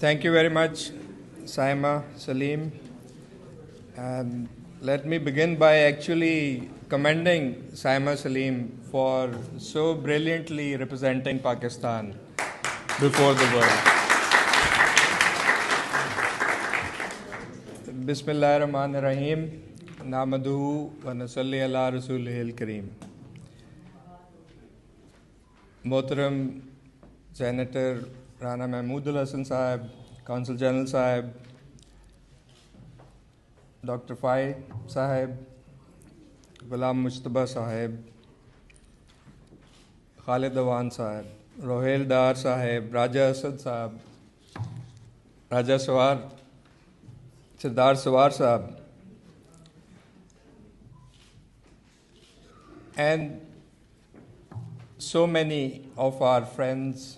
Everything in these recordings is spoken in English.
Thank you very much, Saima, Salim. And let me begin by actually commending Saima Salim for so brilliantly representing Pakistan before the world. Bismillahirrahmanirrahim. Namaduhu wa nasalli ala rasulihil kareem. Mohtaram Senator Rana Mahmood Hassan Sahib, Consul General Sahib, Dr. Fai Sahib, Ghulam Mujtaba Sahib, Khalid Awan Sahib, Rohel Dar Sahib, Raja Asad Sahib, Raja Sawar, Sirdar Sawar Sahib, and so many of our friends,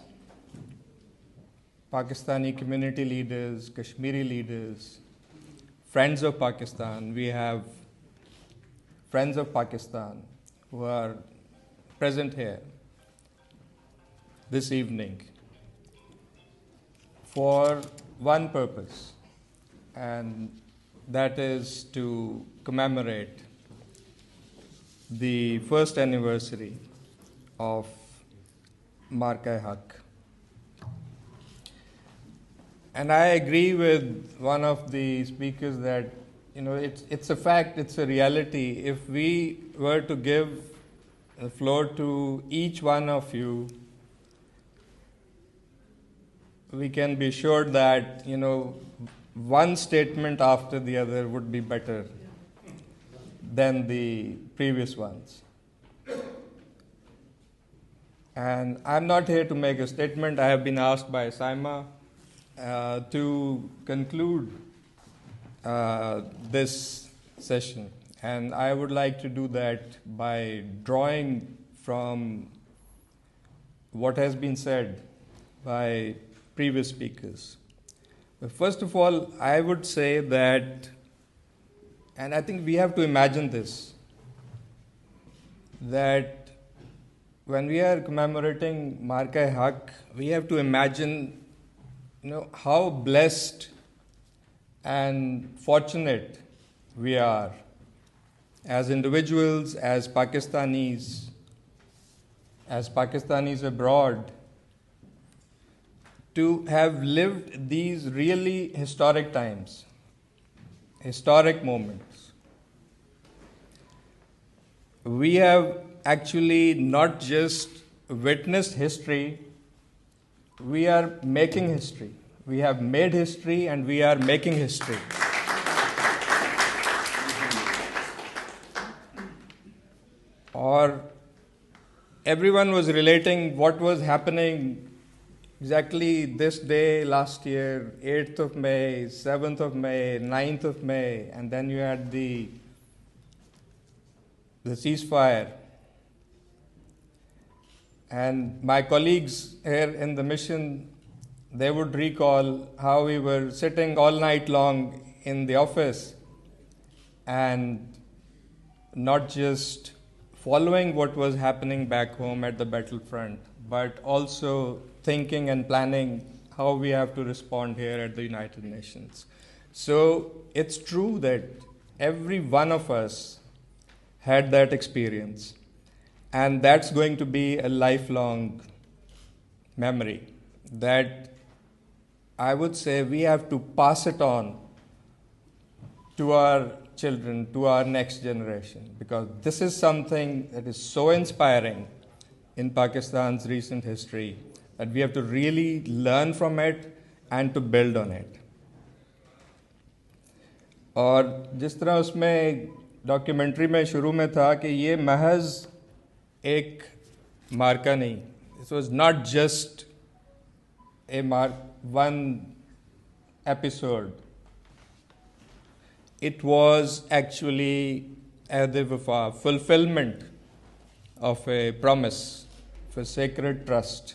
Pakistani community leaders, Kashmiri leaders, friends of Pakistan. We have friends of Pakistan who are present here this evening for one purpose, and that is to commemorate the first anniversary of Marka-e-Haq. And I agree with one of the speakers that, it's a fact, it's a reality. If we were to give the floor to each one of you, we can be sure that, one statement after the other would be better than the previous ones. And I'm not here to make a statement. I have been asked by Saima to conclude this session. And I would like to do that by drawing from what has been said by previous speakers. But first of all, I would say that, and I think we have to imagine this, that when we are commemorating Marka-e-Haq, we have to imagine how blessed and fortunate we are as individuals, as Pakistanis abroad, to have lived these really historic times, historic moments. We have actually not just witnessed history, we are making history. We have made history and we are making history. Or everyone was relating what was happening exactly this day last year, 8th of May, 7th of May, 9th of May, and then you had the ceasefire. And my colleagues here in the mission, they would recall how we were sitting all night long in the office and not just following what was happening back home at the battlefront, but also thinking and planning how we have to respond here at the United Nations. So it's true that every one of us had that experience. And that's going to be a lifelong memory that I would say we have to pass it on to our children, to our next generation, because this is something that is so inspiring in Pakistan's recent history that we have to really learn from it and to build on it. और जिस तरह उसमें documentary में शुरू में था कि ये महज एक मार्का नहीं, it was not just one episode. It was actually a fulfillment of a promise, of a sacred trust.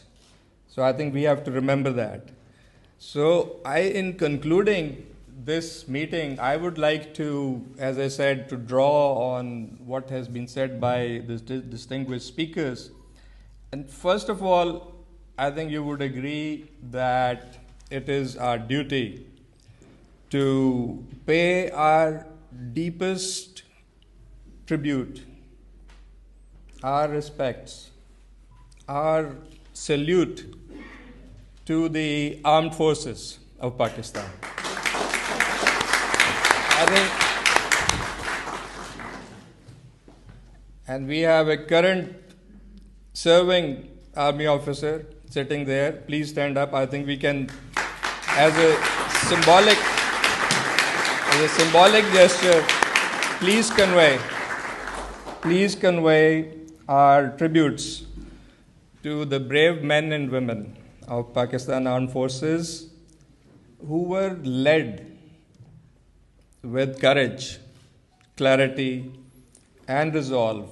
So I think we have to remember that. So in concluding this meeting, I would like to, as I said, to draw on what has been said by the distinguished speakers. And first of all, I think you would agree that it is our duty to pay our deepest tribute, our respects, our salute to the armed forces of Pakistan. I think, and we have a current serving army officer sitting there. Please stand up. I think we can, as a symbolic gesture, please convey our tributes to the brave men and women of Pakistan Armed Forces who were led with courage, clarity, and resolve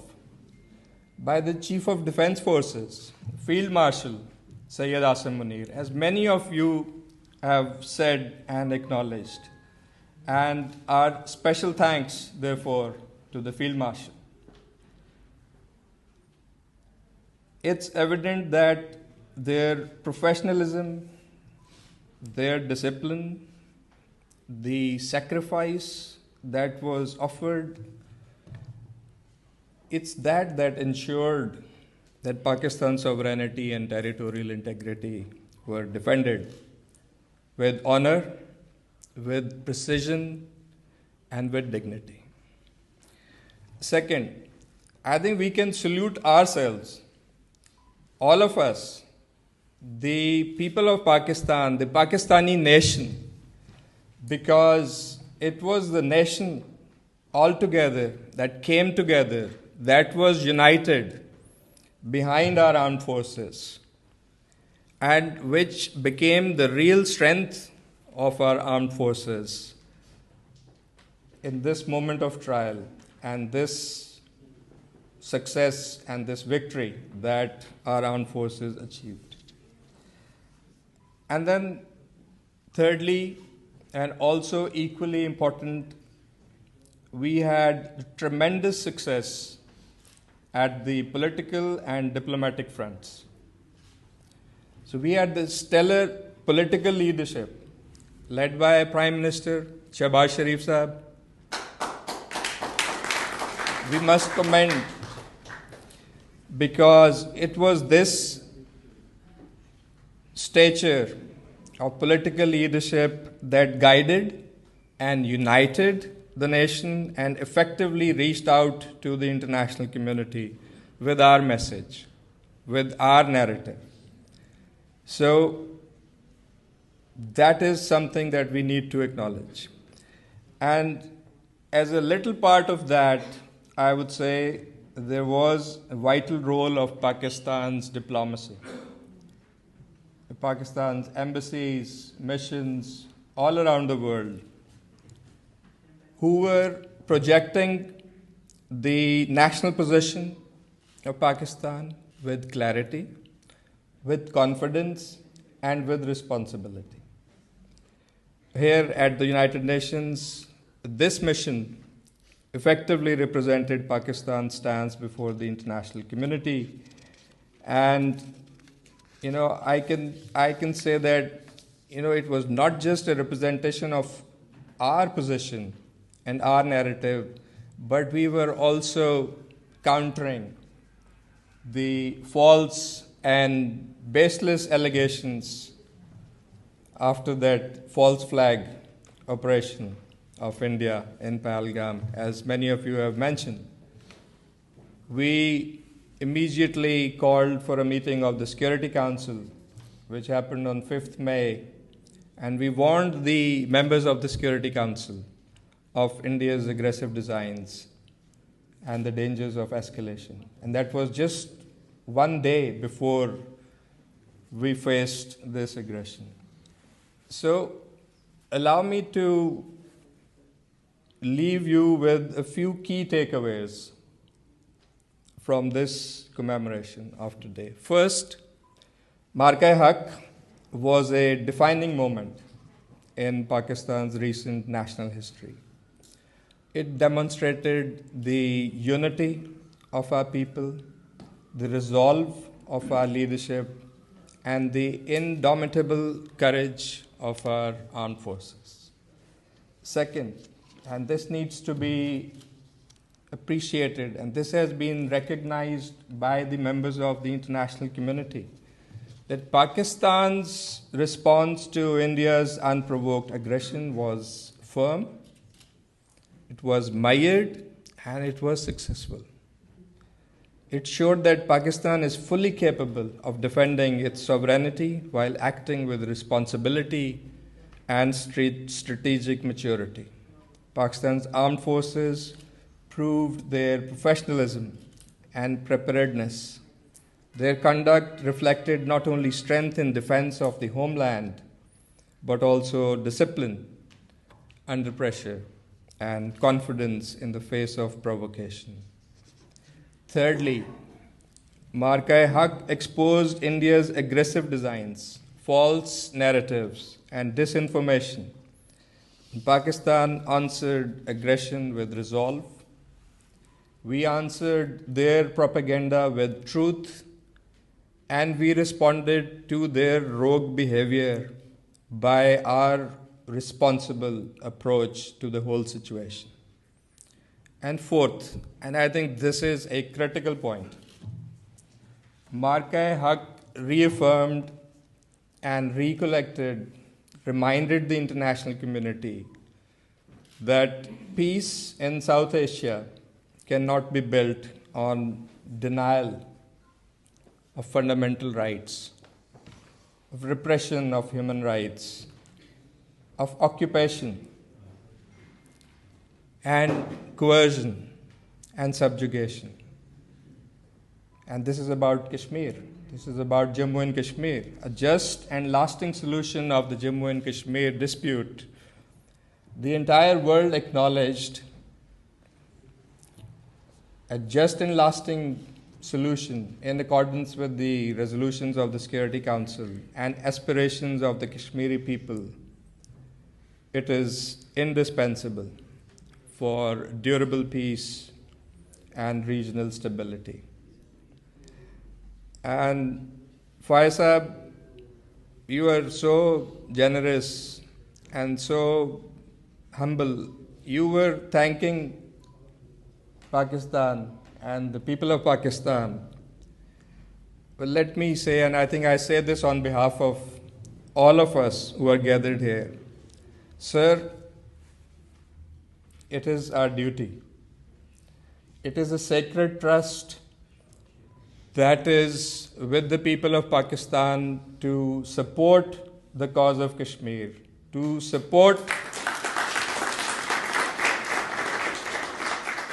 by the Chief of Defense Forces, Field Marshal Sayyid Asim Munir, as many of you have said and acknowledged. And our special thanks, therefore, to the Field Marshal. It's evident that their professionalism, their discipline, the sacrifice that was offered, it's that ensured that Pakistan's sovereignty and territorial integrity were defended with honor, with precision, and with dignity. Second, I think we can salute ourselves, all of us, the people of Pakistan, the Pakistani nation, because it was the nation altogether that came together, that was united behind our armed forces, and which became the real strength of our armed forces in this moment of trial and this success and this victory that our armed forces achieved. And then thirdly, and also equally important, we had tremendous success at the political and diplomatic fronts. So we had the stellar political leadership led by Prime Minister Shehbaz Sharif Sahab. We must commend, because it was this stature of political leadership that guided and united the nation and effectively reached out to the international community with our message, with our narrative. So that is something that we need to acknowledge. And as a little part of that, I would say there was a vital role of Pakistan's diplomacy. Pakistan's embassies, missions all around the world, who were projecting the national position of Pakistan with clarity, with confidence, and with responsibility. Here at the United Nations, this mission effectively represented Pakistan's stance before the international community. And I can say that it was not just a representation of our position and our narrative, but we were also countering the false and baseless allegations after that false flag operation of India in Pahalgam, as many of you have mentioned. We immediately called for a meeting of the Security Council, which happened on 5th May, and we warned the members of the Security Council of India's aggressive designs and the dangers of escalation. And that was just one day before we faced this aggression. So allow me to leave you with a few key takeaways from this commemoration of today. First, Marka-e-Haq was a defining moment in Pakistan's recent national history. It demonstrated the unity of our people, the resolve of our leadership, and the indomitable courage of our armed forces. Second, and this needs to be appreciated, and this has been recognized by the members of the international community, that Pakistan's response to India's unprovoked aggression was firm, it was mired, and it was successful. It showed that Pakistan is fully capable of defending its sovereignty while acting with responsibility and strategic maturity. Pakistan's armed forces proved their professionalism and preparedness. Their conduct reflected not only strength in defense of the homeland, but also discipline under pressure and confidence in the face of provocation. Thirdly, Marka-e-Haq exposed India's aggressive designs, false narratives, and disinformation. Pakistan answered aggression with resolve. We answered their propaganda with truth, and we responded to their rogue behavior by our responsible approach to the whole situation. And fourth, and I think this is a critical point, Marka-e-Haq reaffirmed and reminded the international community that peace in South Asia cannot be built on denial of fundamental rights, of repression of human rights, of occupation and coercion and subjugation. And this is about Kashmir. This is about Jammu and Kashmir. A just and lasting solution of the Jammu and Kashmir dispute. The entire world acknowledged a just and lasting solution in accordance with the resolutions of the Security Council and aspirations of the Kashmiri people. It is indispensable for durable peace and regional stability. And Faisab, you are so generous and so humble. You were thanking Pakistan and the people of Pakistan. Well, let me say, and I think I say this on behalf of all of us who are gathered here, sir, it is our duty. It is a sacred trust that is with the people of Pakistan to support the cause of Kashmir, to support,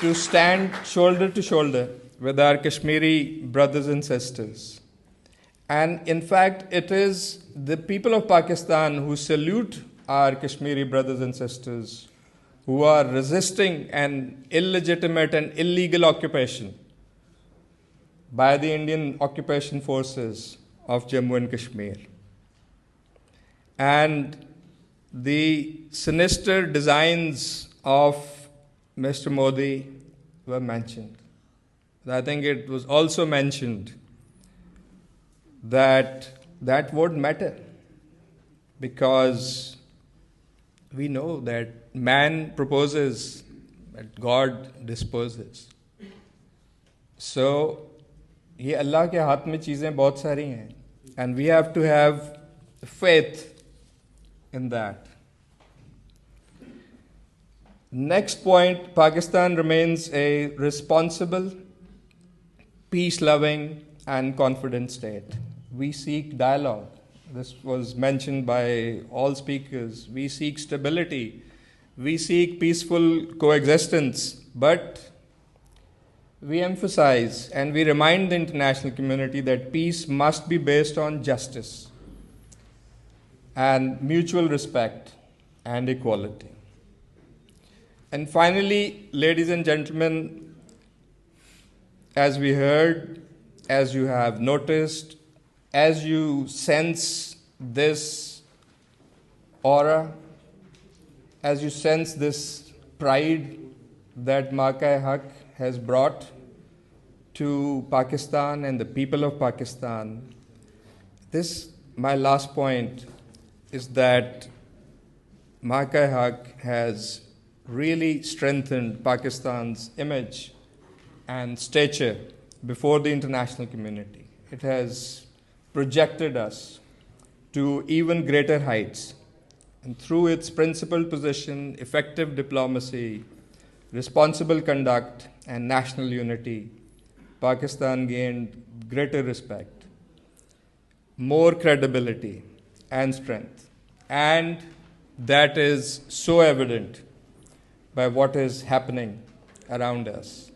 to stand shoulder to shoulder with our Kashmiri brothers and sisters. And in fact, it is the people of Pakistan who salute our Kashmiri brothers and sisters who are resisting an illegitimate and illegal occupation by the Indian occupation forces of Jammu and Kashmir. And the sinister designs of Mr. Modi were mentioned. I think it was also mentioned that that won't matter because we know that man proposes, but God disposes. So, ये अल्लाह के हाथ में चीज़ें बहुत सारी हैं, and we have to have faith in that. Next point, Pakistan remains a responsible, peace-loving, and confident state. We seek dialogue. This was mentioned by all speakers. We seek stability. We seek peaceful coexistence. But we emphasize and we remind the international community that peace must be based on justice and mutual respect and equality. And finally, ladies and gentlemen, as we heard, as you have noticed, as you sense this aura, as you sense this pride that Marka-e-Haq has brought to Pakistan and the people of Pakistan, My last point is that Marka-e-Haq has really strengthened Pakistan's image and stature before the international community. It has projected us to even greater heights. And through its principled position, effective diplomacy, responsible conduct, and national unity, Pakistan gained greater respect, more credibility, and strength. And that is so evident by what is happening around us.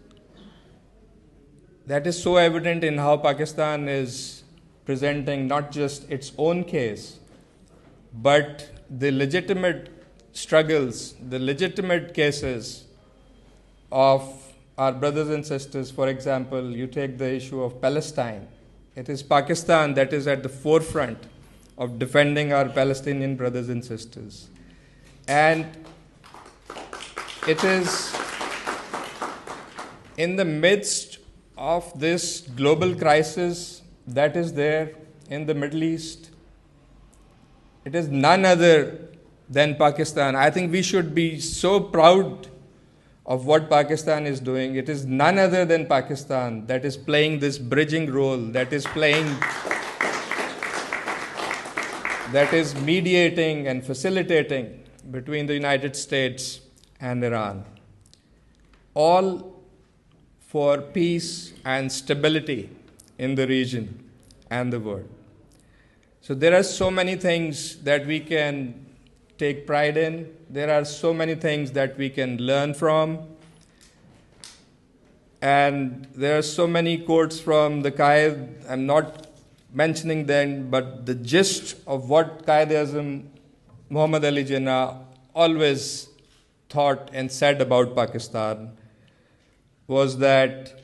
That is so evident in how Pakistan is presenting not just its own case, but the legitimate struggles, the legitimate cases of our brothers and sisters. For example, you take the issue of Palestine. It is Pakistan that is at the forefront of defending our Palestinian brothers and sisters. And it is in the midst of this global crisis that is there in the Middle East. It is none other than Pakistan. I think we should be so proud of what Pakistan is doing. It is none other than Pakistan that is playing this bridging role, that is mediating and facilitating between the United States and Iran, all for peace and stability in the region and the world. So there are so many things that we can take pride in. There are so many things that we can learn from. And there are so many quotes from the Qaid. I'm not mentioning them, but the gist of what Qaid-e-Azam Muhammad Ali Jinnah always thought and said about Pakistan was that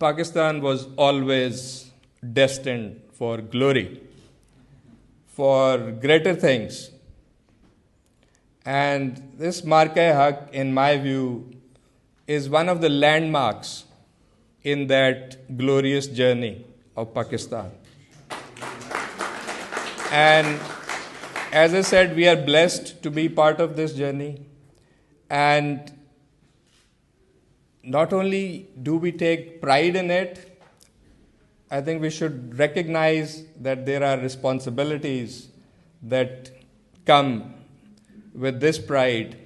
Pakistan was always destined for glory, for greater things. And this Marka-e-Haq, in my view, is one of the landmarks in that glorious journey of Pakistan. And as I said, we are blessed to be part of this journey. And not only do we take pride in it, I think we should recognize that there are responsibilities that come with this pride.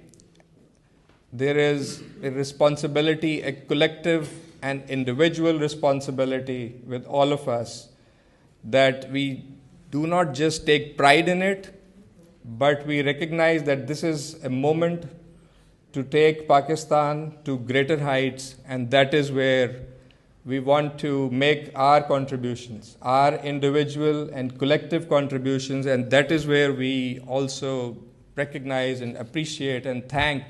There is a responsibility, a collective and individual responsibility with all of us, that we do not just take pride in it, but we recognize that this is a moment to take Pakistan to greater heights, and that is where we want to make our contributions, our individual and collective contributions, and that is where we also recognize and appreciate and thank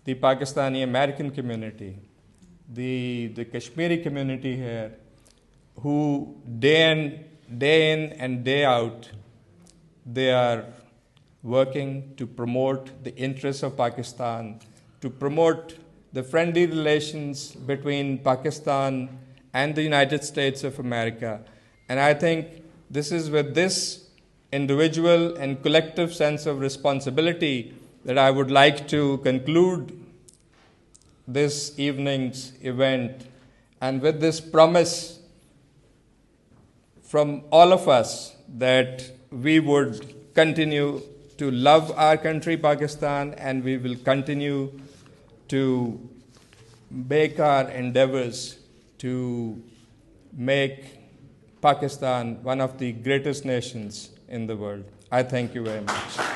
the Pakistani American community, the Kashmiri community here, who day in and day out, they are working to promote the interests of Pakistan, to promote the friendly relations between Pakistan and the United States of America. And I think this is with this individual and collective sense of responsibility that I would like to conclude this evening's event, and with this promise from all of us that we would continue to love our country, Pakistan, and we will continue to make our endeavors to make Pakistan one of the greatest nations in the world. I thank you very much.